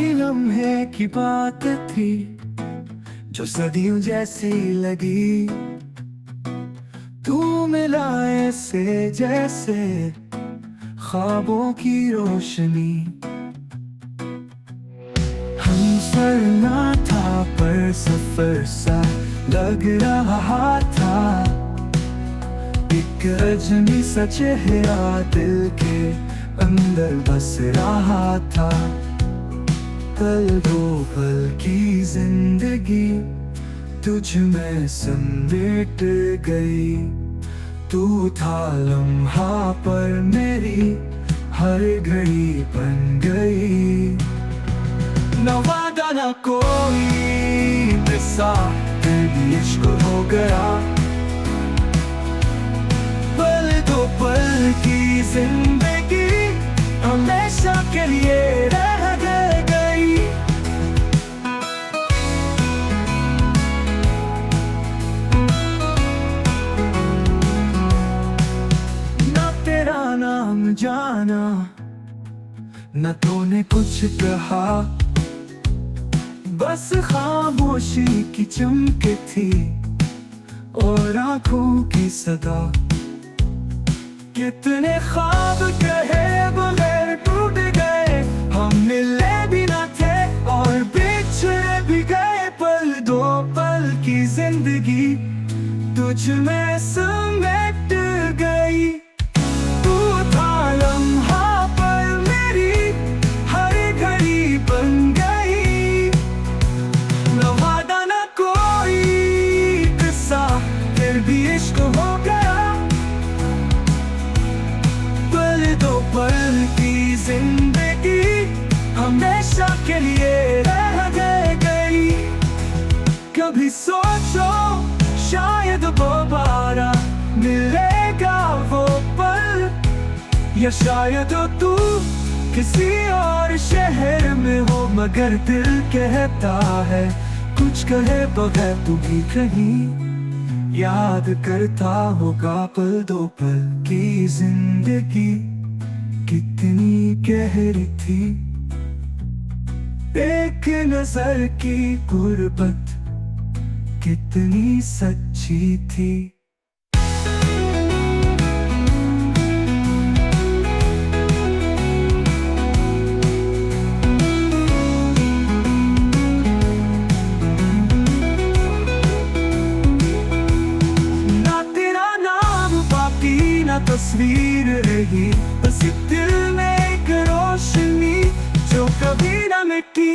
ही लम्हे की बात थी जो सदियों जैसी लगी। तू मिला ऐसे जैसे ख्वाबों की रोशनी। हम सर ना था पर सफर सा लग रहा था। एक अजनबी सा चेहरा दिल के अंदर बस रहा था। पल दो पल की जिंदगी तुझ में समेट गई। तू था लम्हा पर मेरी हर घड़ी बन गई। न वादा न कोई किस्सा फिर भी इश्क हो गया। पल दो पल की जिंदगी हमेशा के लिए रह गई। न तेरा नाम जाना न तूने कुछ कहा। बस खामोशी की चमक थी और आंखों की सदा। कितने ख्वाब कहे बगैर टूट गए। हम मिले भी न थे और बिछड़े भी गए। पल दो पल की जिंदगी तुझ में समेट गई। तू था लम्हा पर मेरी हर घड़ी बन गई। न वादा न कोई किस्सा फिर भी इश्क हो गया। पल दो पल की जिंदगी हमेशा के लिए रह गई। कभी सोचो शायद दोबारा मिलेगा वो पल। या शायद तू किसी और शहर में हो मगर दिल कहता है कुछ कहे बगैर तू भी कहीं। याद करता होगा पल दो पल की जिंदगी कितनी गहरी थी। एक नजर की गुर्बत कितनी सच्ची थी। तस्वीर रही बस दिल में एक रोशनी जो कभी न मिटी।